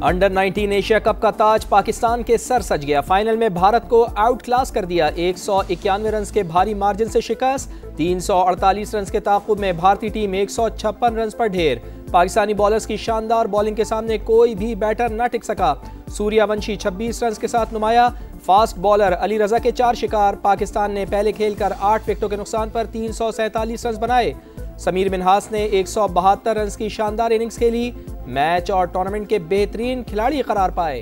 Under 19 Asia cup का ताज पाकिस्तान के sir सज गया। फाइनल में भारत को आउट क्लास कर दिया। 191 रन के भारी मार्जिन से शिकस्त। 348 रन के ताक़ुब में भारतीय टीम 156 रन पर ढेर। पाकिस्तानी बॉलर्स की शानदार बॉलिंग के सामने कोई भी बैटर न टिक सका। सूर्यवंशी 26 रन के साथ नुमाया। फास्ट बॉलर अली रजा के 4 शिकार। पाकिस्तान ने पहले खेलकर 8 विकेटों के नुकसान पर 347 रन बनाए। समीर मिन्हास ने 172 रन की शानदार इनिंग्स खेली। मैच और टूर्नामेंट के बेहतरीन खिलाड़ी करार पाए।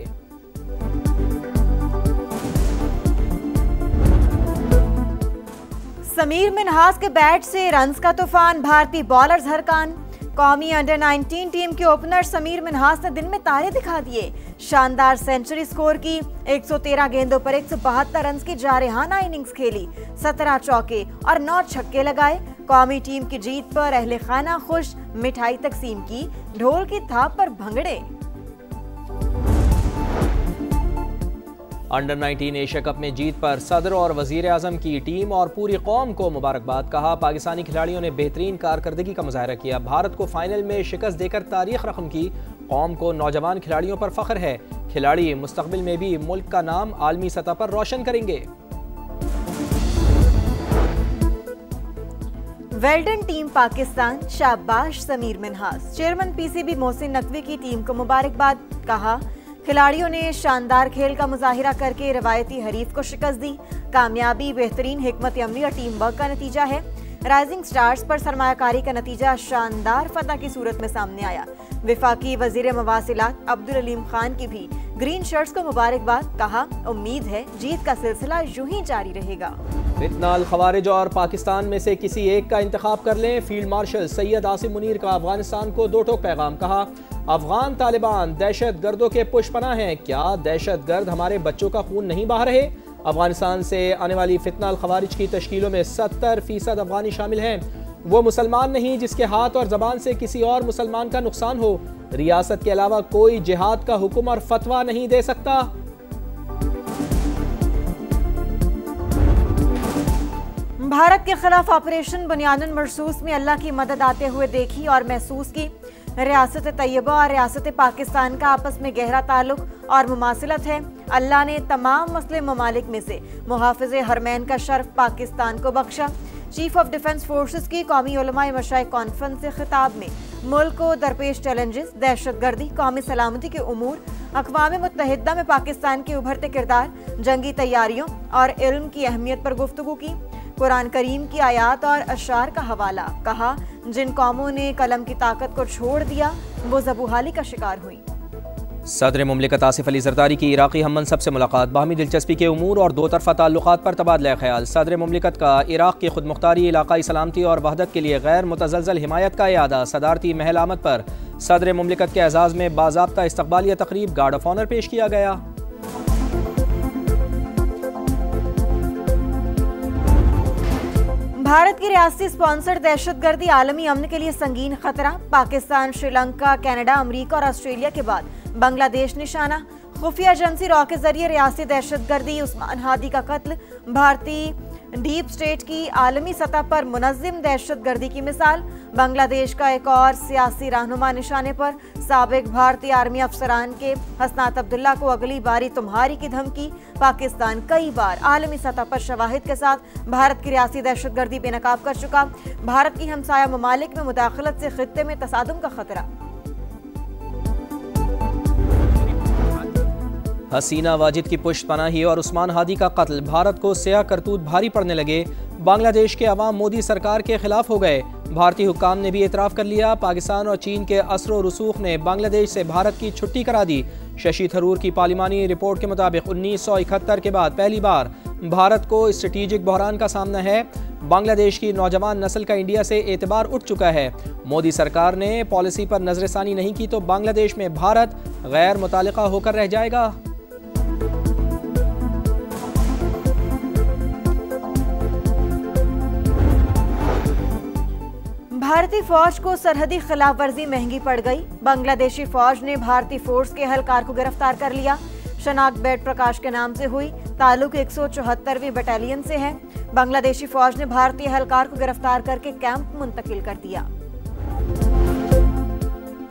समीर मिन्हास के बैट से रन्स का तूफान, भारतीय बॉलर्स हरकान। कौमी अंडर 19 टीम के ओपनर समीर मिन्हास ने दिन में तारे दिखा दिए। शानदार सेंचुरी स्कोर की। 113 गेंदों पर 172 रन की जारहाना इनिंग्स खेली। 17 चौके और 9 छक्के लगाए। कौमी टीम की जीत पर अहले खाना खुश, मिठाई तकसीम की, ढोल की थाप पर भंगड़े। अंडर 19 एशिया कप में जीत पर सदर और वजीर आजम की टीम और पूरी कौम को मुबारकबाद। कहा, पाकिस्तानी खिलाड़ियों ने बेहतरीन कारकर्दगी का मुजाहरा किया। भारत को फाइनल में शिकस्त देकर तारीख रकम की। कौम को नौजवान खिलाड़ियों पर फख्र है। खिलाड़ी मुस्तकबिल में भी मुल्क का नाम आलमी सतह पर रोशन करेंगे। वेल्डन टीम पाकिस्तान, शाबाश समीर मिन्हास। चेयरमैन पीसीबी मोहसिन नकवी की टीम को मुबारकबाद। कहा, खिलाड़ियों ने शानदार खेल का मुजाहिरा करके रवायती हरीफ को शिकस्त दी। कामयाबी बेहतरीन हिकमत अमली और टीम वर्क का नतीजा है। राइजिंग स्टार्स पर सरमायाकारी का नतीजा शानदार फतह की सूरत में सामने आया। विफाकी वजीर मवासिलात अब्दुल अलीम खान की भी ग्रीन शर्ट्स को मुबारकबाद। कहा, उम्मीद है जीत का सिलसिला यूं ही जारी रहेगा। फितना अल खवारिज और पाकिस्तान में से किसी एक का इंतखाब कर लें। फील्ड मार्शल सैयद आसिम मुनीर का अफगानिस्तान को 2 टोक पैगाम। कहा, अफगान तालिबान दहशत गर्दों के पुष्पनाह हैं। क्या दहशत गर्द हमारे बच्चों का खून नहीं बहा रहे? अफगानिस्तान से आने वाली फितना अल खवारिज की तश्कीलों में 70% अफगानी शामिल हैं। वो मुसलमान नहीं जिसके हाथ और जबान से किसी और मुसलमान का नुकसान हो। रियासत के अलावा कोई जिहाद का हुक्म और फतवा नहीं दे सकता। भारत के खिलाफ ऑपरेशन बुनियादन मरसूस में अल्लाह की मदद आते हुए देखी और महसूस की। रियासत तैयबा और रियासत पाकिस्तान का आपस में गहरा ताल्लुक और मुमासिलत है। अल्लाह ने तमाम मुस्लिम ममालिक में से मुहाफ़िज़े हरमैन का शर्फ पाकिस्तान को बख्शा। चीफ ऑफ डिफेंस फोर्सेस की कौमी उलमाए मशाइख कॉन्फ्रेंस से खिताब में मुल्क को दरपेश चैलेंजेस, दहशत गर्दी, कौमी सलामती के उमूर, अक़वाम मुत्तहिदा में पाकिस्तान के उभरते किरदार, जंगी तैयारियों और इल्म की अहमियत पर गुफ्तगू की। कुरान करीम की आयात और अशार का हवाला। कहा, जिन कौमों ने कलम की ताकत को छोड़ दिया वो ज़बूहाली का शिकार हुई। सदर मुमलिकत आसिफ अली जरदारी की इराक़ी हम मनसब से मुलाकात। बाहमी दिलचस्पी के उमूर और 2 तरफ़ा ताल्लुक़ात पर तबादला ख्याल। सदर मुमलिकत का इराक़ की खुद मुख्तारी, इलाक़ाई सलामती और वहदत के लिए गैर मुतज़लज़ल हिमायत का इयादा। सदारती महल आमद पर सदर मुमलिकत के एजाज़ में बाज़ाब्ता इस्तक़बालिया तक़रीब, गार्ड ऑफ ऑनर पेश किया गया। भारत की रियासती स्पॉन्सर्ड दहशतगर्दी आलमी अमन के लिए संगीन खतरा। पाकिस्तान, श्रीलंका, कनाडा, अमेरिका और ऑस्ट्रेलिया के बाद बांग्लादेश निशाना। खुफिया एजेंसी रॉ के जरिए रियासती दहशतगर्दी उस्मान हादी का कत्ल। भारतीय डीप स्टेट की आलमी सतह पर मुनज़्ज़म दहशतगर्दी की मिसाल। बांग्लादेश का एक और सियासी रहनुमा निशाने पर। साबिक भारतीय आर्मी अफसरान के हसनात अब्दुल्ला को अगली बारी तुम्हारी की धमकी। पाकिस्तान कई बार आलमी सतह पर शवाहिद के साथ भारत की रियासती दहशतगर्दी बेनकाब कर चुका। भारत की हमसाया ममालिक में मुदाखलत से खित्ते में तसादुम का खतरा। हसीना वाजिद की पुष्ट पनाही और उस्मान हादी का कत्ल। भारत को सियाह करतूत भारी पड़ने लगे। बांग्लादेश के अवाम मोदी सरकार के खिलाफ हो गए। भारतीय हुक्काम ने भी एतराफ़ कर लिया। पाकिस्तान और चीन के असर व रसूख ने बांग्लादेश से भारत की छुट्टी करा दी। शशि थरूर की पार्लिमानी रिपोर्ट के मुताबिक 1971 के बाद पहली बार भारत को स्ट्रेटेजिक बहरान का सामना है। बांग्लादेश की नौजवान नस्ल का इंडिया से एतबार उठ चुका है। मोदी सरकार ने पॉलिसी पर नजरसानी नहीं की तो बांग्लादेश में भारत गैर मुतालिका होकर रह जाएगा। भारतीय फौज को सरहदी खिलाफ वर्जी महंगी पड़ गई। बांग्लादेशी फौज ने भारतीय फोर्स के एहलकार को गिरफ्तार कर लिया। शनाख्त बेट प्रकाश के नाम से हुई। ताल्लुक 174वीं बटालियन से है। बांग्लादेशी फौज ने भारतीय एहलकार को गिरफ्तार करके कैंप मुंतकिल कर दिया।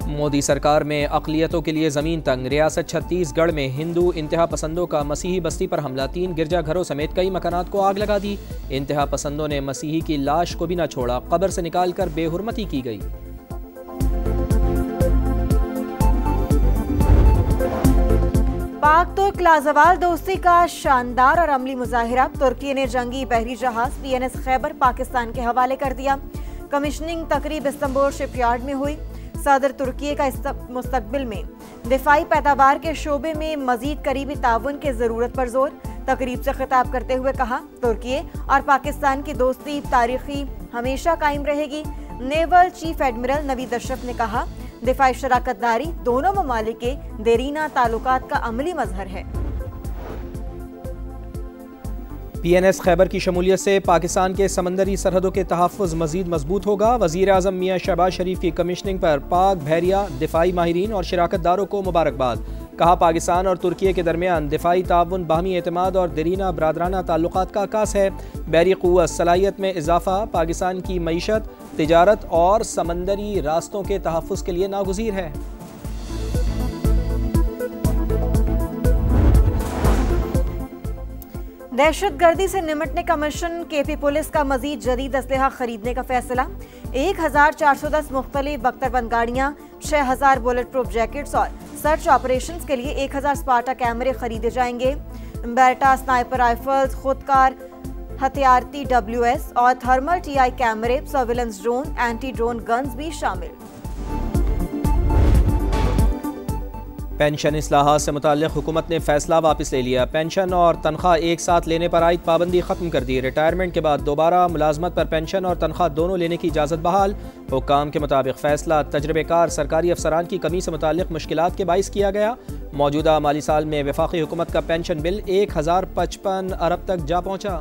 मोदी सरकार में अक़लियतों के लिए ज़मीन तंग। रियासत छत्तीसगढ़ में हिंदू इंतहा पसंदों का मसीही बस्ती पर हमला। 3 गिरजाघरों समेत कई मकानात को आग लगा दी। इंतहा पसंदों ने मसीही की लाश को भी न छोड़ा, कब्र से निकालकर बेहुरमती की गई। पाक तुर्क लाजवाल दोस्ती का शानदार और अमली मुजाहिरा। तुर्की ने जंगी बहरी जहाज PNS खैबर पाकिस्तान के हवाले कर दिया। कमीशनिंग तकरीब इस्तांबुल शिपयार्ड में हुई। सदर तुर्की का मुस्तकबिल में दिफाई पैदावार के शोबे में मजीद करीबी ताउन की जरूरत पर जोर। तकरीब से खिताब करते हुए कहा, तुर्की और पाकिस्तान की दोस्ती तारीखी हमेशा कायम रहेगी। Naval chief admiral Naveed Ashraf ने कहा, दिफाई शराकतदारी दोनों ममालिक के देरीना ताल्लुकात का अमली मजहर है। PNS खैबर की शमूलियत से पाकिस्तान के समंदरी सरहदों के तहफ़्फ़ुज़ मज़ीद मजबूत होगा। वज़ीर आज़म मियाँ शहबाज शरीफ की कमीशनिंग पर पाक बहरिया दिफाई माहिरीन और शराकतदारों को मुबारकबाद। कहा, पाकिस्तान और तुर्की के दरमियान दिफाई ताउन बाहमी एतमाद और देरीना बरादराना ताल्लुकात का आकास है। बहरी क़ुव्वत सलाहियत में इजाफा पाकिस्तान की मईशत, तिजारत और समंदरी रास्तों के तहफ़्फ़ुज़ के लिए नागुज़ीर है। दहशतगर्दी से निमटने का मिशन KP पुलिस का मजीद जदीद असलहा खरीदने का फैसला। 1410 मुख्तलिफ बख्तरबंद गाड़ियाँ, 6000 बुलेट प्रूफ जैकेट्स और सर्च ऑपरेशन के लिए 1000 स्पार्टा कैमरे खरीदे जाएंगे। बेटा स्नाइपर राइफल्स, खुदकार हथियारती WS और थर्मल TI कैमरे, surveillance drone, anti drone guns भी शामिल। पेंशन इस्लाहात से मुताल्लिक़ हुकूमत ने फैसला वापस ले लिया। पेंशन और तनख्वाह एक साथ लेने पर आयद पाबंदी ख़त्म कर दी। रिटायरमेंट के बाद दोबारा मुलाजमत पर पेंशन और तनख्वाह दोनों लेने की इजाज़त बहाल। हुक्काम के मुताबिक फ़ैसला तजर्बेकार सरकारी अफसरान की कमी से मुताल्लिक़ मुश्किलात के बाइस किया गया। मौजूदा माली साल में वफाकी हुकूमत का पेंशन बिल 1055 अरब तक जा पहुँचा।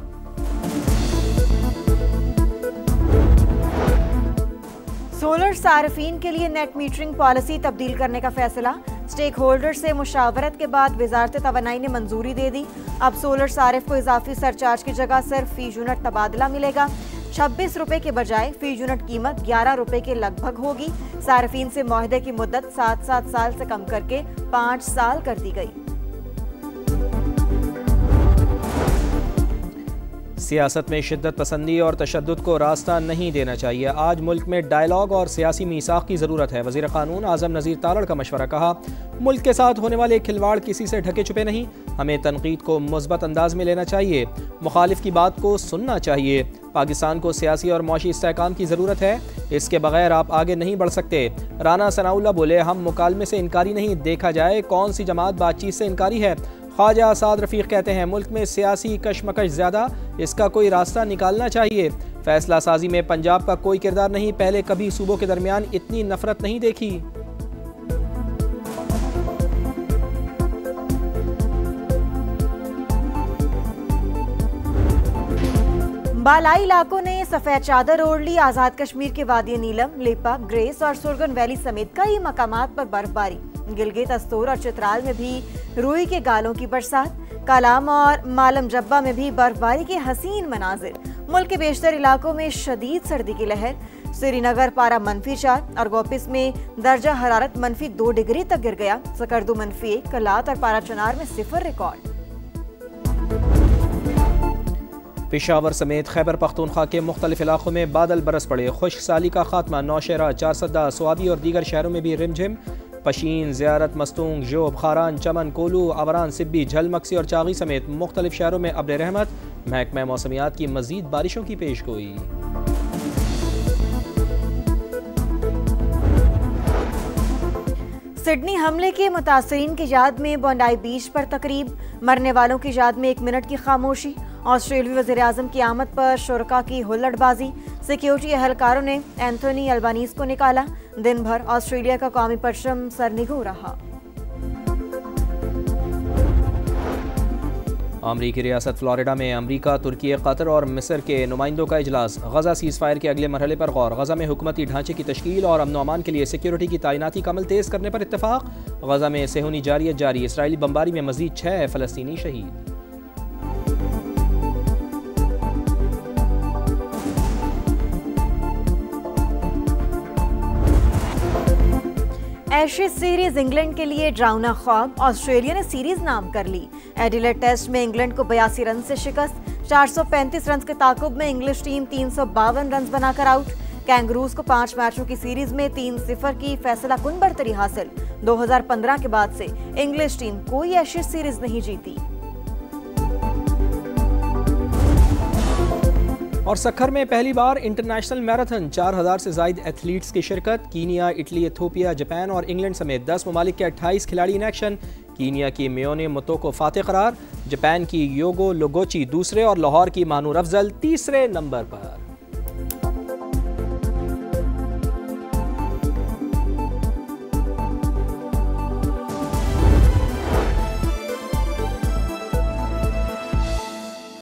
सोलर सार्फिन के लिए नेट मीटरिंग पॉलिसी तब्दील करने का फैसला। स्टेक होल्डर से मुशावरत के बाद वजारत तवानाई ने मंजूरी दे दी। अब सोलर सारिफ को इजाफी सरचार्ज की जगह सिर्फ फी यूनिट तबादला मिलेगा। 26 रुपए के बजाय फी यूनिट कीमत 11 रुपए के लगभग होगी। सार्फिन से मुआहदे की मुद्दत 7 साल से कम करके 5 साल कर दी गई। सियासत में शिद्दत पसंदी और तशद्दुद को रास्ता नहीं देना चाहिए। आज मुल्क में डायलॉग और सियासी मीसाख की ज़रूरत है। वज़ीर क़ानून आज़म नज़ीर तारड़ का मशवरा। कहा, मुल्क के साथ होने वाले खिलवाड़ किसी से ढके छुपे नहीं। हमें तनकीद को मुस्बत अंदाज में लेना चाहिए, मुखालिफ की बात को सुनना चाहिए। पाकिस्तान को सियासी और मौशी इस्तेहकाम की ज़रूरत है, इसके बगैर आप आगे नहीं बढ़ सकते। राना सनाउल्लाह बोले, हम मुकालमे से इनकारी नहीं, देखा जाए कौन सी जमात बातचीत से इनकारी है। ख्वाजा आसाद रफ़ीक कहते हैं, मुल्क में सियासी कशमकश ज़्यादा, इसका कोई रास्ता निकालना चाहिए। फैसला साजी में पंजाब का कोई किरदार नहीं, पहले कभी सूबों के दरमियान इतनी नफरत नहीं देखी। बालाई इलाकों ने सफेद चादर ओढ़ ली। आजाद कश्मीर के वादी नीलम, लेपा, ग्रेस और सुरगन वैली समेत कई मकामात पर बर्फबारी। गिलगित, अस्तूर और चित्राल में भी रूई के गालों की बरसात। कालाम और मालम जब्बा में भी बर्फबारी के हसीन मनाजिर। मुल्क के बेशतर इलाकों में शदीद सर्दी की लहर। श्रीनगर पारा -4 और गोपिस में दर्जा हरारत -2 डिग्री तक गिर गया। सकरदू -1, कलात और पारा चनार में 0 रिकॉर्ड। पेशावर समेत खैबर पख्तूनख्वा के मुख्तलिफ इलाकों में बादल बरस पड़े। खुश्क साली का खात्मा। नौशहरा, चारसद्दा, स्वाबी और दीगर शहरों में भी रिमझिम। पशीन, ज़ियारत, मस्तूंग, जोब, खारान, चमन, कोलू, अवरान, सिब्बी, झल, मक्सी और चागी समेत मुख्तलिफ शहरों में अब्र रहमत। महकमा मौसमियात की मजीद बारिशों की पेशगोई। सिडनी हमले के मुतासरीन की याद में बोंडाई बीच पर तकरीब। मरने वालों की याद में 1 मिनट की खामोशी। ऑस्ट्रेलियाई वज़ीर आज़म की आमद पर शुरका की हुल्लड़बाजी। सिक्योरिटी एहलकारों ने एंथोनी अल्बानीज़ को निकाला। दिन भर ऑस्ट्रेलिया का कौमी परचम सरनिगू रहा। अमरीकी रियासत फ्लोरिडा में अमरीका, तुर्की, कतर और मिस्र के नुमाइंदों का इजलास। गजा सीज़ फायर के अगले मरहले पर गौर। गजा में हुकूमती ढांचे की तश्कील और अमन अमान के लिए सिक्योरिटी की तैनाती का अमल तेज़ करने पर इत्तफाक। गजा में सेहूनी जारियत जारी। इसराइली बमबारी में मजीद 6 फ़लस्तीनी शहीद। एशेज सीरीज इंग्लैंड के लिए ड्राउना ख्वाब, ऑस्ट्रेलिया ने सीरीज नाम कर ली। एडिलेड टेस्ट में इंग्लैंड को 82 रन से शिकस्त, 435 रन के ताकुब में इंग्लिश टीम 352 रन बनाकर आउट। कैंगरूज को 5 मैचों की सीरीज में 3-0 की फैसला कुन बढ़तरी हासिल। 2015 के बाद से इंग्लिश टीम कोई एशेज सीरीज नहीं जीती। और सखर में पहली बार इंटरनेशनल मैराथन, 4000 से ज्यादा एथलीट्स की शिरकत। कीनिया, इटली, इथियोपिया, जापान और इंग्लैंड समेत 10 ममालिक के 28 खिलाड़ी इन एक्शन। कीनिया की मियोने मोतोको फातेह करार, जापान की योगो लोगोची दूसरे और लाहौर की मानूर अफजल तीसरे नंबर पर।